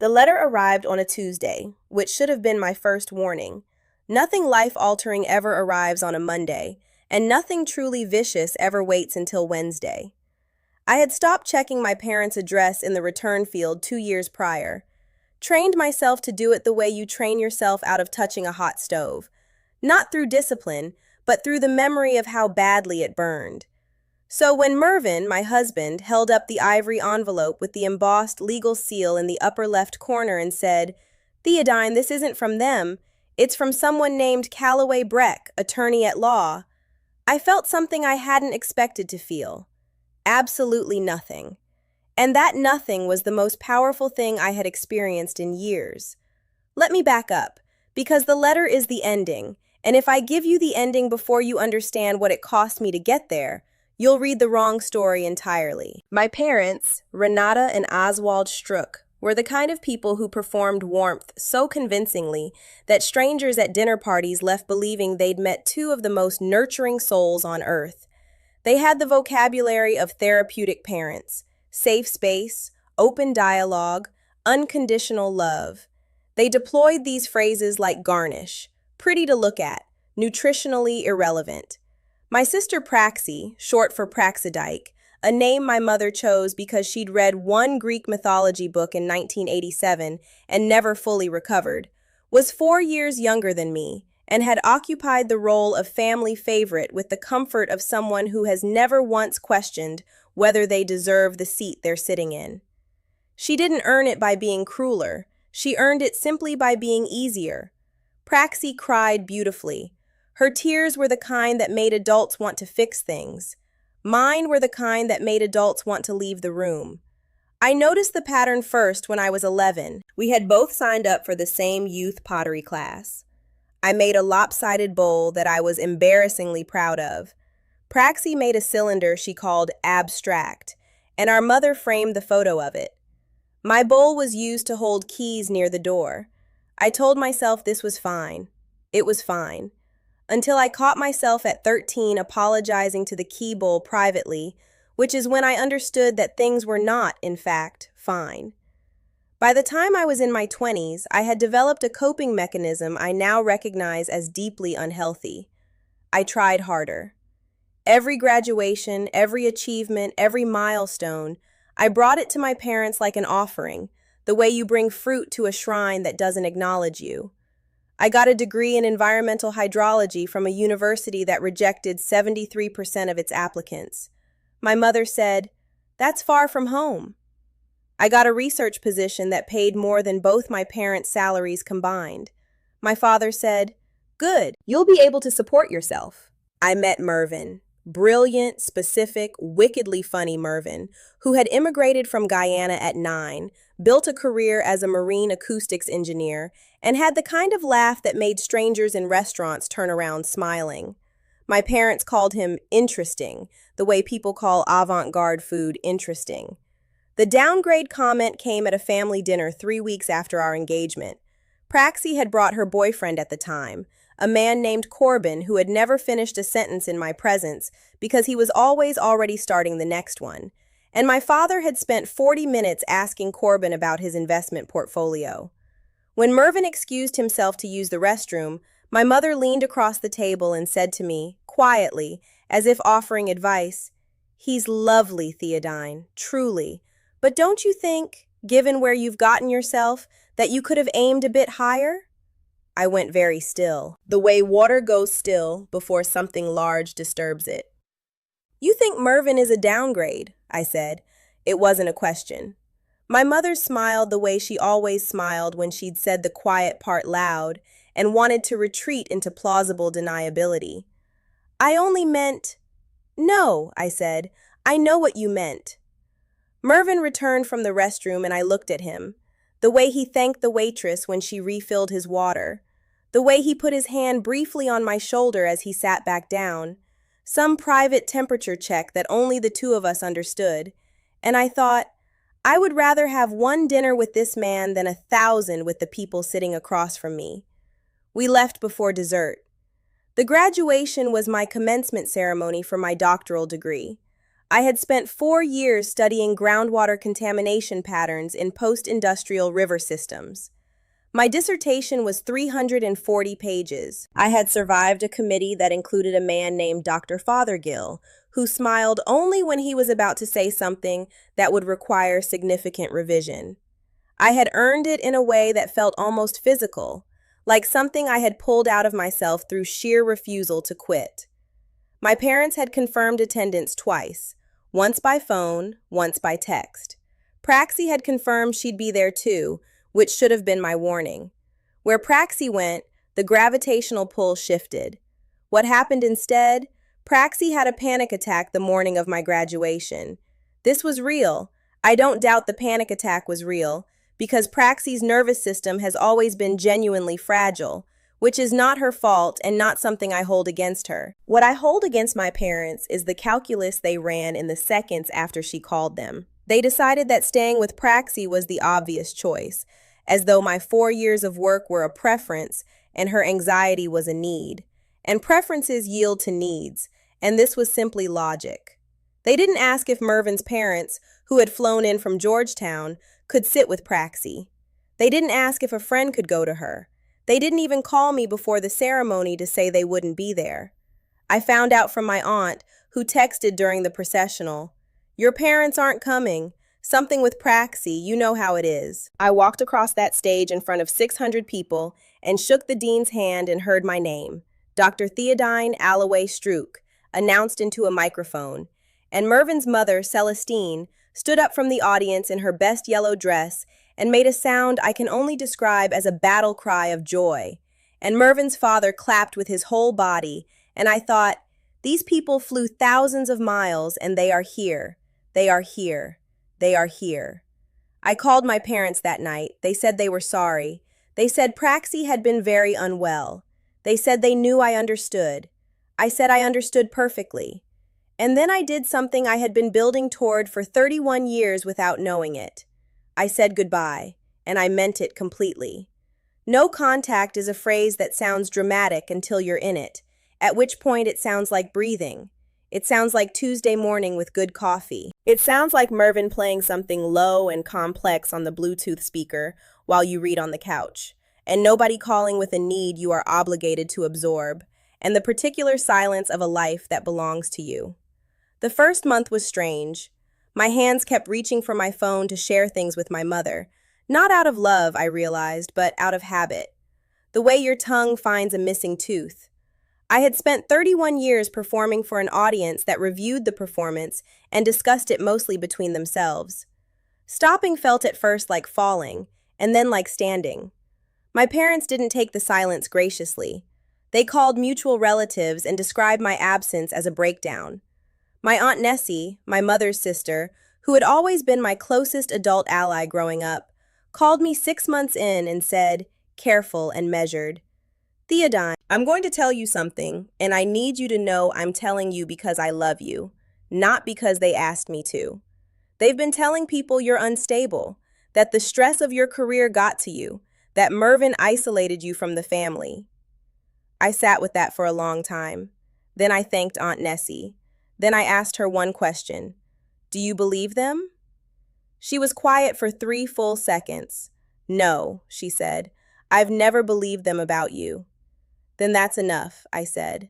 The letter arrived on a Tuesday, which should have been my first warning. Nothing life-altering ever arrives on a Monday, and nothing truly vicious ever waits until Wednesday. I had stopped checking my parents' address in the return field 2 years prior, trained myself to do it the way you train yourself out of touching a hot stove, not through discipline, but through the memory of how badly it burned. So when Mervyn, my husband, held up the ivory envelope with the embossed legal seal in the upper left corner and said, "Theodine, this isn't from them. It's from someone named Calloway Breck, attorney at law," I felt something I hadn't expected to feel. Absolutely nothing. And that nothing was the most powerful thing I had experienced in years. Let me back up, because the letter is the ending, and if I give you the ending before you understand what it cost me to get there, you'll read the wrong story entirely. My parents, Renata and Oswald Struck, were the kind of people who performed warmth so convincingly that strangers at dinner parties left believing they'd met two of the most nurturing souls on earth. They had the vocabulary of therapeutic parents: safe space, open dialogue, unconditional love. They deployed these phrases like garnish, pretty to look at, nutritionally irrelevant. My sister Praxi, short for Praxidike, a name my mother chose because she'd read one Greek mythology book in 1987 and never fully recovered, was 4 years younger than me and had occupied the role of family favorite with the comfort of someone who has never once questioned whether they deserve the seat they're sitting in. She didn't earn it by being crueler. She earned it simply by being easier. Praxi cried beautifully. Her tears were the kind that made adults want to fix things. Mine were the kind that made adults want to leave the room. I noticed the pattern first when I was 11. We had both signed up for the same youth pottery class. I made a lopsided bowl that I was embarrassingly proud of. Praxi made a cylinder she called abstract, and our mother framed the photo of it. My bowl was used to hold keys near the door. I told myself this was fine. It was fine. Until I caught myself at 13 apologizing to the key bowl privately, which is when I understood that things were not, in fact, fine. By the time I was in my 20s, I had developed a coping mechanism I now recognize as deeply unhealthy. I tried harder. Every graduation, every achievement, every milestone, I brought it to my parents like an offering, the way you bring fruit to a shrine that doesn't acknowledge you. I got a degree in environmental hydrology from a university that rejected 73% of its applicants. My mother said, "That's far from home." I got a research position that paid more than both my parents' salaries combined. My father said, "Good, you'll be able to support yourself." I met Mervyn. Brilliant, specific, wickedly funny Mervyn, who had immigrated from Guyana at 9, built a career as a marine acoustics engineer, and had the kind of laugh that made strangers in restaurants turn around smiling. My parents called him interesting, the way people call avant-garde food interesting. The downgrade comment came at a family dinner 3 weeks after our engagement. Praxi had brought her boyfriend at the time, a man named Corbin who had never finished a sentence in my presence because he was always already starting the next one. And my father had spent 40 minutes asking Corbin about his investment portfolio. When Mervyn excused himself to use the restroom, my mother leaned across the table and said to me, quietly, as if offering advice, "He's lovely, Theodine, truly. But don't you think, given where you've gotten yourself, that you could have aimed a bit higher?" I went very still, the way water goes still before something large disturbs it. "You think Mervyn is a downgrade," I said. It wasn't a question. My mother smiled the way she always smiled when she'd said the quiet part loud and wanted to retreat into plausible deniability. "I only meant—" "No," I said. "I know what you meant." Mervyn returned from the restroom and I looked at him. The way he thanked the waitress when she refilled his water. The way he put his hand briefly on my shoulder as he sat back down. Some private temperature check that only the two of us understood. And I thought, I would rather have one dinner with this man than 1,000 with the people sitting across from me. We left before dessert. The graduation was my commencement ceremony for my doctoral degree. I had spent 4 years studying groundwater contamination patterns in post-industrial river systems. My dissertation was 340 pages. I had survived a committee that included a man named Dr. Fothergill, who smiled only when he was about to say something that would require significant revision. I had earned it in a way that felt almost physical, like something I had pulled out of myself through sheer refusal to quit. My parents had confirmed attendance twice, once by phone, once by text. Praxi had confirmed she'd be there too, which should have been my warning. Where Praxi went, the gravitational pull shifted. What happened instead? Praxi had a panic attack the morning of my graduation. This was real. I don't doubt the panic attack was real, because Praxi's nervous system has always been genuinely fragile, which is not her fault and not something I hold against her. What I hold against my parents is the calculus they ran in the seconds after she called them. They decided that staying with Praxi was the obvious choice, as though my 4 years of work were a preference and her anxiety was a need. And preferences yield to needs, and this was simply logic. They didn't ask if Mervin's parents, who had flown in from Georgetown, could sit with Praxi. They didn't ask if a friend could go to her. They didn't even call me before the ceremony to say they wouldn't be there. I found out from my aunt, who texted during the processional, "Your parents aren't coming. Something with Praxi, you know how it is." I walked across that stage in front of 600 people and shook the dean's hand and heard my name, Dr. Theodine Alloway Strook, announced into a microphone, and Mervin's mother, Celestine, stood up from the audience in her best yellow dress and made a sound I can only describe as a battle cry of joy. And Mervin's father clapped with his whole body, and I thought, these people flew thousands of miles and they are here. They are here. They are here. I called my parents that night. They said they were sorry. They said Praxi had been very unwell. They said they knew I understood. I said I understood perfectly. And then I did something I had been building toward for 31 years without knowing it. I said goodbye, and I meant it completely. No contact is a phrase that sounds dramatic until you're in it, at which point it sounds like breathing. It sounds like Tuesday morning with good coffee. It sounds like Mervin playing something low and complex on the Bluetooth speaker while you read on the couch, and nobody calling with a need you are obligated to absorb, and the particular silence of a life that belongs to you. The first month was strange. My hands kept reaching for my phone to share things with my mother. Not out of love, I realized, but out of habit. The way your tongue finds a missing tooth. I had spent 31 years performing for an audience that reviewed the performance and discussed it mostly between themselves. Stopping felt at first like falling, and then like standing. My parents didn't take the silence graciously. They called mutual relatives and described my absence as a breakdown. My Aunt Nessie, my mother's sister, who had always been my closest adult ally growing up, called me 6 months in and said, careful and measured, "Theodine, I'm going to tell you something, and I need you to know I'm telling you because I love you, not because they asked me to. They've been telling people you're unstable, that the stress of your career got to you, that Mervin isolated you from the family." I sat with that for a long time. Then I thanked Aunt Nessie. Then I asked her one question. "Do you believe them?" She was quiet for 3 full seconds. "No," she said. "I've never believed them about you." "Then that's enough," I said.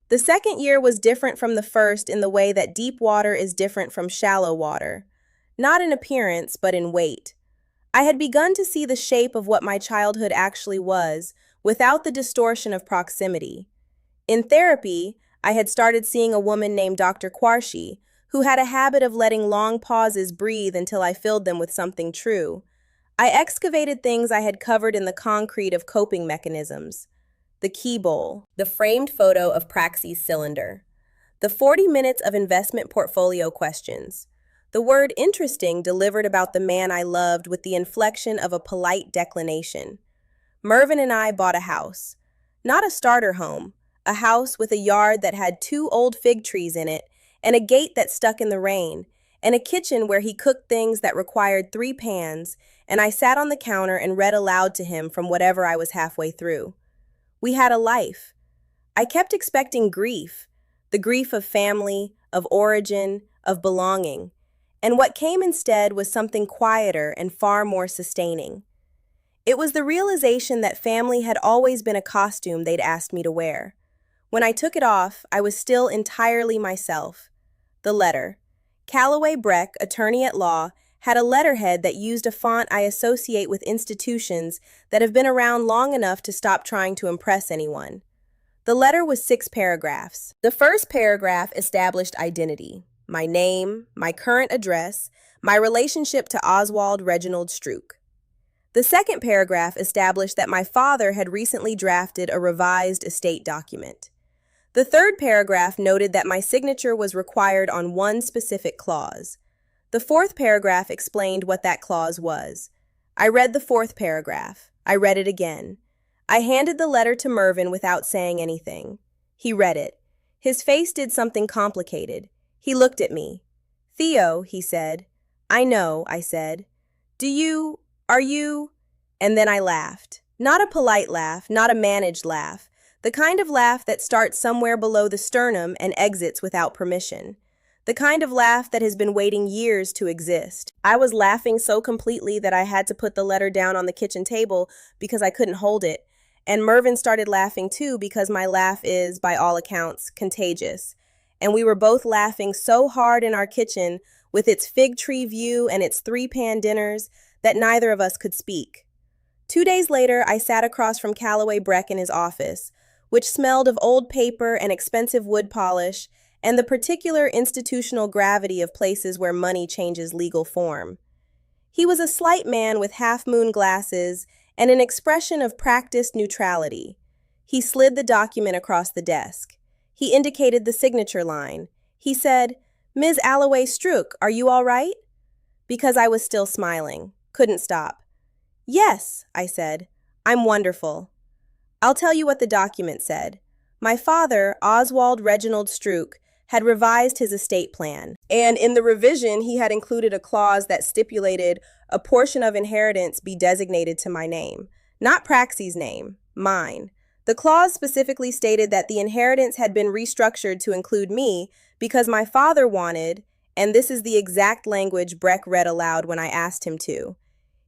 The second year was different from the first in the way that deep water is different from shallow water. Not in appearance, but in weight. I had begun to see the shape of what my childhood actually was, without the distortion of proximity. In therapy, I had started seeing a woman named Dr. Quarshi, who had a habit of letting long pauses breathe until I filled them with something true. I excavated things I had covered in the concrete of coping mechanisms. The key bowl, the framed photo of Praxi's cylinder, the 40 minutes of investment portfolio questions, the word interesting delivered about the man I loved with the inflection of a polite declination. Mervin and I bought a house. Not a starter home, a house with a yard that had 2 old fig trees in it, and a gate that stuck in the rain, and a kitchen where he cooked things that required 3 pans, and I sat on the counter and read aloud to him from whatever I was halfway through. We had a life. I kept expecting grief, the grief of family, of origin, of belonging, and what came instead was something quieter and far more sustaining. It was the realization that family had always been a costume they'd asked me to wear. When I took it off, I was still entirely myself. The letter. Calloway Breck, attorney at law, had a letterhead that used a font I associate with institutions that have been around long enough to stop trying to impress anyone. The letter was 6 paragraphs. The first paragraph established identity, my name, my current address, my relationship to Oswald Reginald Strook. The second paragraph established that my father had recently drafted a revised estate document. The third paragraph noted that my signature was required on one specific clause. The fourth paragraph explained what that clause was. I read the fourth paragraph. I read it again. I handed the letter to Mervyn without saying anything. He read it. His face did something complicated. He looked at me. "Theo," he said. "I know," I said. Are you? And then I laughed. Not a polite laugh, not a managed laugh. The kind of laugh that starts somewhere below the sternum and exits without permission. The kind of laugh that has been waiting years to exist. I was laughing so completely that I had to put the letter down on the kitchen table because I couldn't hold it. And Mervyn started laughing too because my laugh is, by all accounts, contagious. And we were both laughing so hard in our kitchen with its fig tree view and its 3-pan dinners that neither of us could speak. 2 days later, I sat across from Calloway Breck in his office, which smelled of old paper and expensive wood polish and the particular institutional gravity of places where money changes legal form. He was a slight man with half-moon glasses and an expression of practiced neutrality. He slid the document across the desk. He indicated the signature line. He said, "Ms. Alloway Strook, are you all right?" Because I was still smiling. Couldn't stop. "Yes," I said. "I'm wonderful." I'll tell you what the document said. My father, Oswald Reginald Strook, had revised his estate plan, and in the revision he had included a clause that stipulated a portion of inheritance be designated to my name. Not Praxe's name, mine. The clause specifically stated that the inheritance had been restructured to include me because my father wanted, and this is the exact language Breck read aloud when I asked him to,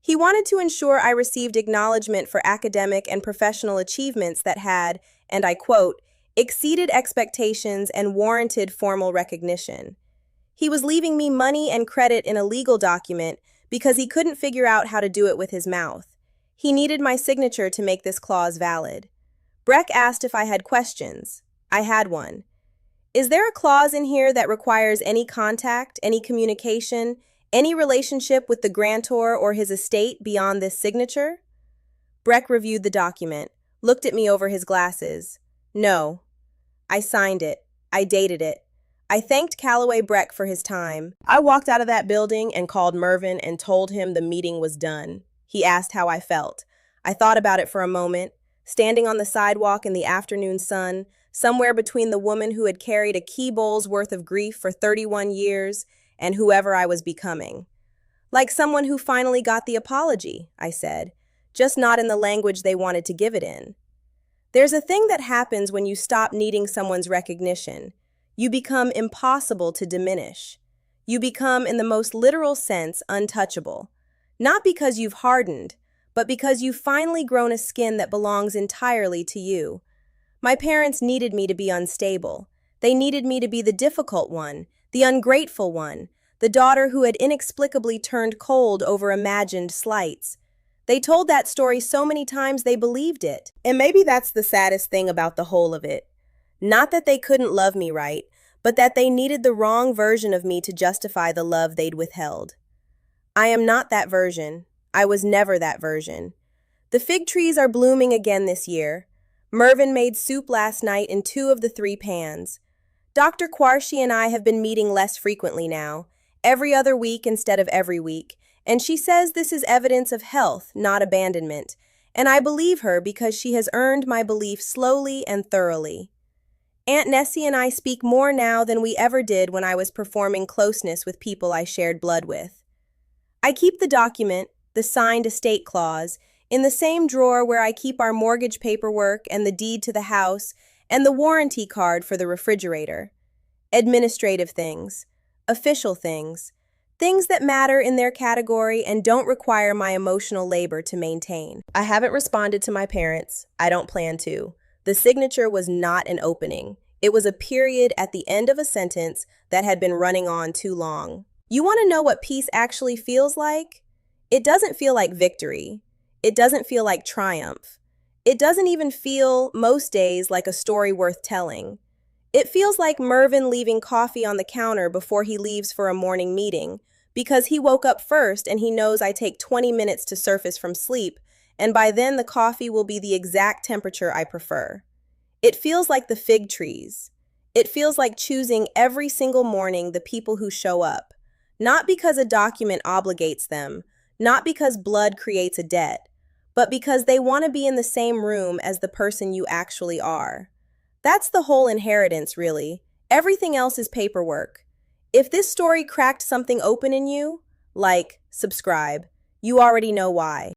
he wanted to ensure I received acknowledgement for academic and professional achievements that had, and I quote, exceeded expectations and warranted formal recognition. He was leaving me money and credit in a legal document because he couldn't figure out how to do it with his mouth. He needed my signature to make this clause valid. Breck asked if I had questions. I had one. Is there a clause in here that requires any contact, any communication, any relationship with the grantor or his estate beyond this signature? Breck reviewed the document, looked at me over his glasses. No. I signed it. I dated it. I thanked Calloway Breck for his time. I walked out of that building and called Mervyn and told him the meeting was done. He asked how I felt. I thought about it for a moment, standing on the sidewalk in the afternoon sun, somewhere between the woman who had carried a key bowl's worth of grief for 31 years and whoever I was becoming. Like someone who finally got the apology, I said, just not in the language they wanted to give it in. There's a thing that happens when you stop needing someone's recognition. You become impossible to diminish. You become, in the most literal sense, untouchable. Not because you've hardened, but because you've finally grown a skin that belongs entirely to you. My parents needed me to be unstable. They needed me to be the difficult one, the ungrateful one, the daughter who had inexplicably turned cold over imagined slights. They told that story so many times they believed it. And maybe that's the saddest thing about the whole of it. Not that they couldn't love me right, but that they needed the wrong version of me to justify the love they'd withheld. I am not that version. I was never that version. The fig trees are blooming again this year. Mervyn made soup last night in 2 of the 3 pans. Dr. Quarshie and I have been meeting less frequently now, every other week instead of every week, and she says this is evidence of health, not abandonment, and I believe her because she has earned my belief slowly and thoroughly. Aunt Nessie and I speak more now than we ever did when I was performing closeness with people I shared blood with. I keep the document, the signed estate clause, in the same drawer where I keep our mortgage paperwork and the deed to the house and the warranty card for the refrigerator. Administrative things. Official things. Things that matter in their category and don't require my emotional labor to maintain. I haven't responded to my parents. I don't plan to. The signature was not an opening. It was a period at the end of a sentence that had been running on too long. You want to know what peace actually feels like? It doesn't feel like victory. It doesn't feel like triumph. It doesn't even feel, most days, like a story worth telling. It feels like Mervyn leaving coffee on the counter before he leaves for a morning meeting, because he woke up first and he knows I take 20 minutes to surface from sleep, and by then the coffee will be the exact temperature I prefer. It feels like the fig trees. It feels like choosing every single morning the people who show up, not because a document obligates them, not because blood creates a debt, but because they want to be in the same room as the person you actually are. That's the whole inheritance, really. Everything else is paperwork. If this story cracked something open in you, like, subscribe. You already know why.